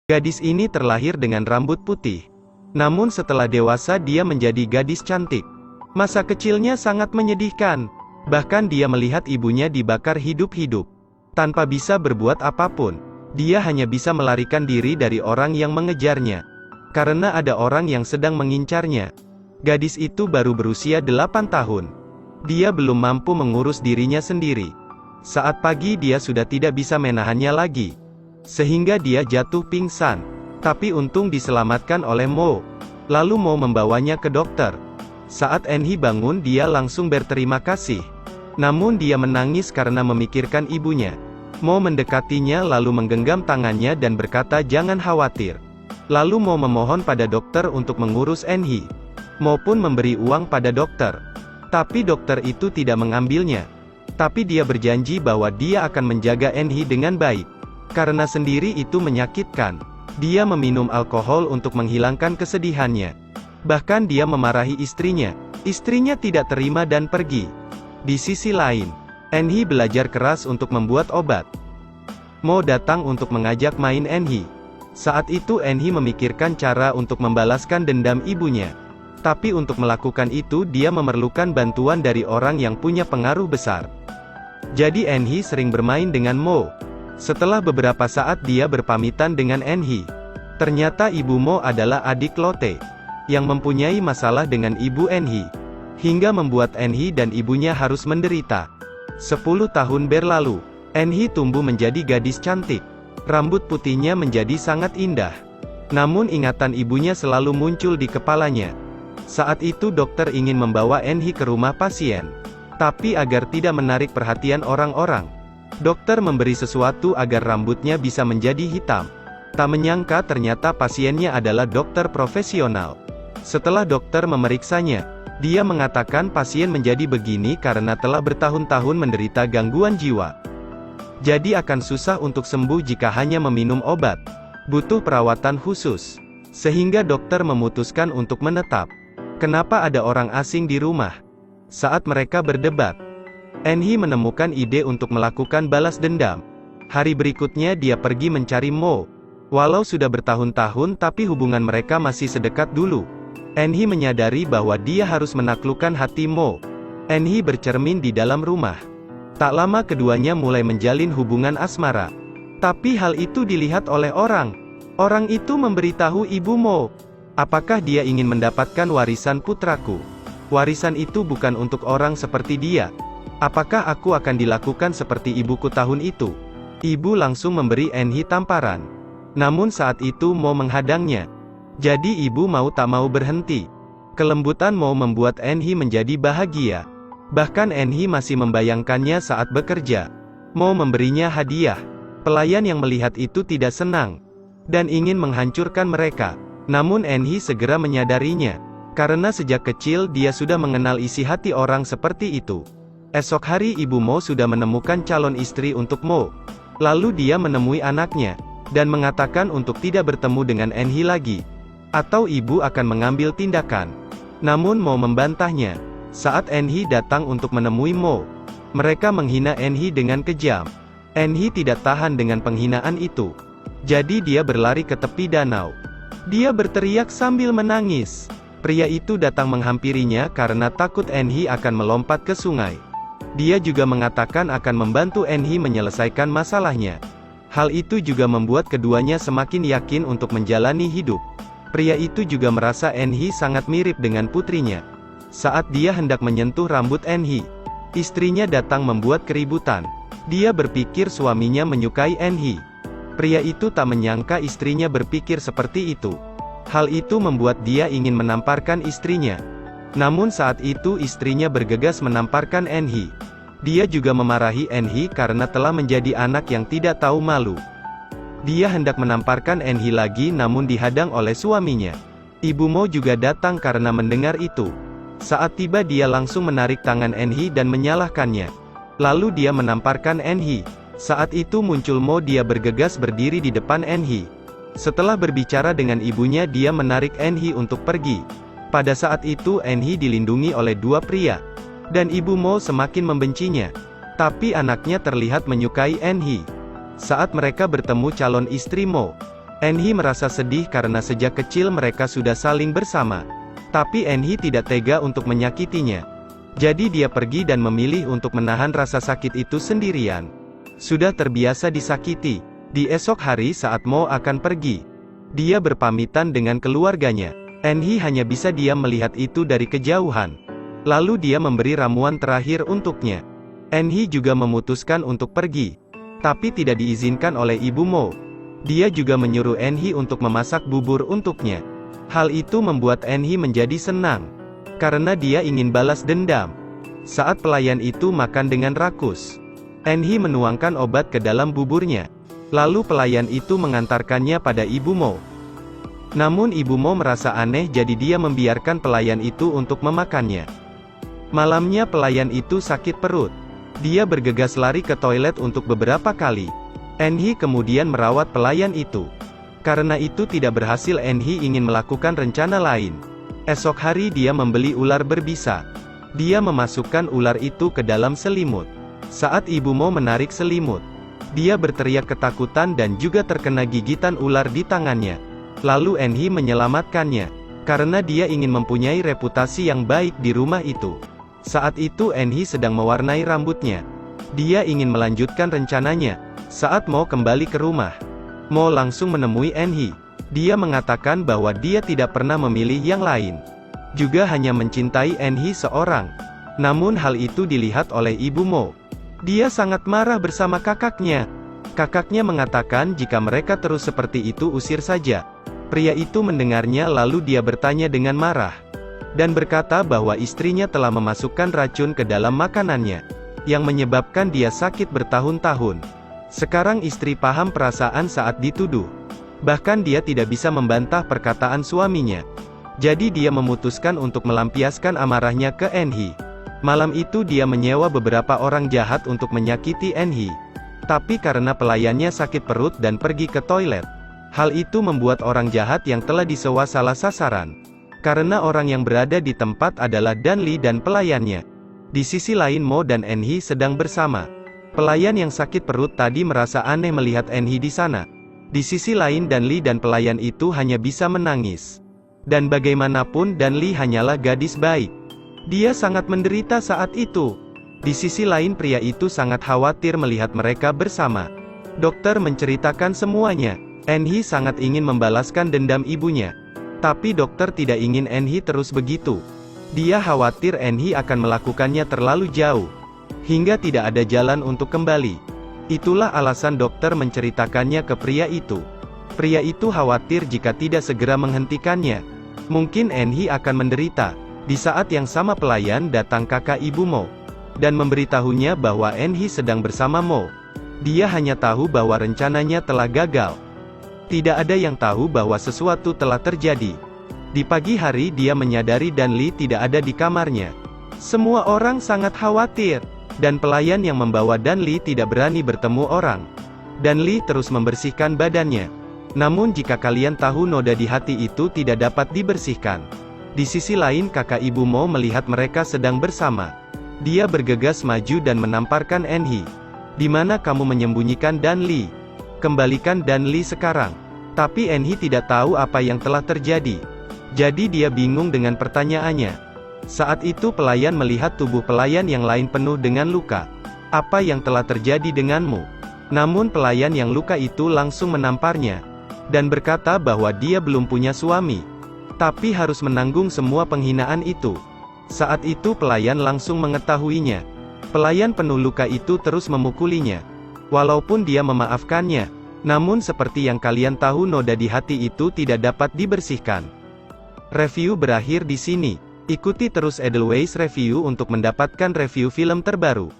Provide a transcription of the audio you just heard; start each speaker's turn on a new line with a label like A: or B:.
A: Gadis ini terlahir dengan rambut putih. Namun setelah dewasa dia menjadi gadis cantik. Masa kecilnya sangat menyedihkan. Bahkan dia melihat ibunya dibakar hidup-hidup. Tanpa bisa berbuat apapun. Dia hanya bisa melarikan diri dari orang yang mengejarnya. Karena ada orang yang sedang mengincarnya. Gadis itu baru berusia 8 tahun. Dia belum mampu mengurus dirinya sendiri. Saat pagi dia sudah tidak bisa menahannya lagi. Sehingga dia jatuh pingsan. Tapi untung diselamatkan oleh Mo. Lalu Mo membawanya ke dokter. Saat Enhi bangun dia langsung berterima kasih. Namun dia menangis karena memikirkan ibunya. Mo mendekatinya lalu menggenggam tangannya dan berkata jangan khawatir. Lalu Mo memohon pada dokter untuk mengurus Enhi. Mo pun memberi uang pada dokter. Tapi dokter itu tidak mengambilnya. Tapi dia berjanji bahwa dia akan menjaga Enhi dengan baik. Karena sendiri itu menyakitkan. Dia meminum alkohol untuk menghilangkan kesedihannya. Bahkan dia memarahi istrinya. Istrinya tidak terima dan pergi. Di sisi lain, Enhi belajar keras untuk membuat obat. Mo datang untuk mengajak main Enhi. Saat itu Enhi memikirkan cara untuk membalaskan dendam ibunya. Tapi untuk melakukan itu dia memerlukan bantuan dari orang yang punya pengaruh besar. Jadi Enhi sering bermain dengan Mo. Setelah beberapa saat dia berpamitan dengan Enhi. Ternyata ibu Mo adalah adik Lotte. Yang mempunyai masalah dengan ibu Enhi. Hingga membuat Enhi dan ibunya harus menderita. 10 tahun berlalu. Enhi tumbuh menjadi gadis cantik. Rambut putihnya menjadi sangat indah. Namun ingatan ibunya selalu muncul di kepalanya. Saat itu dokter ingin membawa Enhi ke rumah pasien. Tapi agar tidak menarik perhatian orang-orang. Dokter memberi sesuatu agar rambutnya bisa menjadi hitam. Tak menyangka ternyata pasiennya adalah dokter profesional. Setelah dokter memeriksanya, dia mengatakan pasien menjadi begini karena telah bertahun-tahun menderita gangguan jiwa. Jadi akan susah untuk sembuh jika hanya meminum obat. Butuh perawatan khusus. Sehingga dokter memutuskan untuk menetap. Kenapa ada orang asing di rumah? Saat mereka berdebat, Enhi menemukan ide untuk melakukan balas dendam. Hari berikutnya dia pergi mencari Mo. Walau sudah bertahun-tahun tapi hubungan mereka masih sedekat dulu. Enhi menyadari bahwa dia harus menaklukkan hati Mo. Enhi bercermin di dalam rumah. Tak lama keduanya mulai menjalin hubungan asmara. Tapi hal itu dilihat oleh orang. Orang itu memberitahu ibu Mo. Apakah dia ingin mendapatkan warisan putraku? Warisan itu bukan untuk orang seperti dia. Apakah aku akan dilakukan seperti ibuku tahun itu? Ibu langsung memberi Enhi tamparan. Namun saat itu Mo menghadangnya. Jadi ibu mau tak mau berhenti. Kelembutan Mo membuat Enhi menjadi bahagia. Bahkan Enhi masih membayangkannya saat bekerja. Mo memberinya hadiah. Pelayan yang melihat itu tidak senang. Dan ingin menghancurkan mereka. Namun Enhi segera menyadarinya. Karena sejak kecil dia sudah mengenal isi hati orang seperti itu. Esok hari ibu Mo sudah menemukan calon istri untuk Mo. Lalu dia menemui anaknya. Dan mengatakan untuk tidak bertemu dengan Enhi lagi. Atau ibu akan mengambil tindakan. Namun Mo membantahnya. Saat Enhi datang untuk menemui Mo, mereka menghina Enhi dengan kejam. Enhi tidak tahan dengan penghinaan itu. Jadi dia berlari ke tepi danau. Dia berteriak sambil menangis. Pria itu datang menghampirinya karena takut Enhi akan melompat ke sungai. Dia juga mengatakan akan membantu Enhi menyelesaikan masalahnya. Hal itu juga membuat keduanya semakin yakin untuk menjalani hidup. Pria itu juga merasa Enhi sangat mirip dengan putrinya. Saat dia hendak menyentuh rambut Enhi, istrinya datang membuat keributan. Dia berpikir suaminya menyukai Enhi. Pria itu tak menyangka istrinya berpikir seperti itu. Hal itu membuat dia ingin menamparkan istrinya. Namun saat itu istrinya bergegas menamparkan Enhi. Dia juga memarahi Enhi karena telah menjadi anak yang tidak tahu malu. Dia hendak menamparkan Enhi lagi namun dihadang oleh suaminya. Ibu Mo juga datang karena mendengar itu. Saat tiba dia langsung menarik tangan Enhi dan menyalahkannya. Lalu dia menamparkan Enhi. Saat itu muncul Mo, dia bergegas berdiri di depan Enhi. Setelah berbicara dengan ibunya dia menarik Enhi untuk pergi. Pada saat itu Enhi dilindungi oleh dua pria. Dan ibu Mo semakin membencinya. Tapi anaknya terlihat menyukai Enhi. Saat mereka bertemu calon istri Mo, Enhee merasa sedih karena sejak kecil mereka sudah saling bersama. Tapi Enhee tidak tega untuk menyakitinya. Jadi dia pergi dan memilih untuk menahan rasa sakit itu sendirian. Sudah terbiasa disakiti. Di esok hari saat Mo akan pergi, dia berpamitan dengan keluarganya. Enhee hanya bisa diam melihat itu dari kejauhan. Lalu dia memberi ramuan terakhir untuknya. Enhee juga memutuskan untuk pergi. Tapi tidak diizinkan oleh Ibu Mo. Dia juga menyuruh Enhee untuk memasak bubur untuknya. Hal itu membuat Enhee menjadi senang. Karena dia ingin balas dendam. Saat pelayan itu makan dengan rakus, Enhee menuangkan obat ke dalam buburnya. Lalu pelayan itu mengantarkannya pada Ibu Mo. Namun Ibu Mo merasa aneh jadi dia membiarkan pelayan itu untuk memakannya. Malamnya pelayan itu sakit perut. Dia bergegas lari ke toilet untuk beberapa kali. Enhee kemudian merawat pelayan itu. Karena itu tidak berhasil, Enhee ingin melakukan rencana lain. Esok hari dia membeli ular berbisa. Dia memasukkan ular itu ke dalam selimut. Saat Ibu Mo menarik selimut, dia berteriak ketakutan dan juga terkena gigitan ular di tangannya. Lalu Enhee menyelamatkannya. Karena dia ingin mempunyai reputasi yang baik di rumah itu. Saat itu Enhee sedang mewarnai rambutnya. Dia ingin melanjutkan rencananya. Saat Mo kembali ke rumah, Mo langsung menemui Enhee. Dia mengatakan bahwa dia tidak pernah memilih yang lain. Juga hanya mencintai Enhee seorang. Namun hal itu dilihat oleh Ibu Mo. Dia sangat marah bersama kakaknya. Kakaknya mengatakan jika mereka terus seperti itu usir saja. Pria itu mendengarnya lalu dia bertanya dengan marah. Dan berkata bahwa istrinya telah memasukkan racun ke dalam makanannya. Yang menyebabkan dia sakit bertahun-tahun. Sekarang istri paham perasaan saat dituduh. Bahkan dia tidak bisa membantah perkataan suaminya. Jadi dia memutuskan untuk melampiaskan amarahnya ke Enhee. Malam itu dia menyewa beberapa orang jahat untuk menyakiti Enhee. Tapi karena pelayannya sakit perut dan pergi ke toilet, hal itu membuat orang jahat yang telah disewa salah sasaran. Karena orang yang berada di tempat adalah Danli dan pelayannya. Di sisi lain Mo dan Enhee sedang bersama. Pelayan yang sakit perut tadi merasa aneh melihat Enhee di sana. Di sisi lain Danli dan pelayan itu hanya bisa menangis. Dan bagaimanapun Danli hanyalah gadis baik. Dia sangat menderita saat itu. Di sisi lain pria itu sangat khawatir melihat mereka bersama. Dokter menceritakan semuanya. Enhee sangat ingin membalaskan dendam ibunya. Tapi dokter tidak ingin Enhee terus begitu. Dia khawatir Enhee akan melakukannya terlalu jauh. Hingga tidak ada jalan untuk kembali. Itulah alasan dokter menceritakannya ke pria itu. Pria itu khawatir jika tidak segera menghentikannya, mungkin Enhee akan menderita. Di saat yang sama pelayan datang kakak Ibu Mo. Dan memberitahunya bahwa Enhee sedang bersama Mo. Dia hanya tahu bahwa rencananya telah gagal. Tidak ada yang tahu bahwa sesuatu telah terjadi. Di pagi hari dia menyadari Danli tidak ada di kamarnya. Semua orang sangat khawatir. Dan pelayan yang membawa Danli tidak berani bertemu orang. Danli terus membersihkan badannya. Namun jika kalian tahu noda di hati itu tidak dapat dibersihkan. Di sisi lain kakak Ibu Mo melihat mereka sedang bersama. Dia bergegas maju dan menamparkan Enhee. Di mana kamu menyembunyikan Danli? Kembalikan Danli sekarang. Tapi Enhee tidak tahu apa yang telah terjadi. Jadi dia bingung dengan pertanyaannya. Saat itu pelayan melihat tubuh pelayan yang lain penuh dengan luka. Apa yang telah terjadi denganmu? Namun pelayan yang luka itu langsung menamparnya. Dan berkata bahwa dia belum punya suami. Tapi harus menanggung semua penghinaan itu. Saat itu pelayan langsung mengetahuinya. Pelayan penuh luka itu terus memukulinya. Walaupun dia memaafkannya. Namun seperti yang kalian tahu noda di hati itu tidak dapat dibersihkan. Review berakhir di sini. Ikuti terus Edelweiss Review untuk mendapatkan review film terbaru.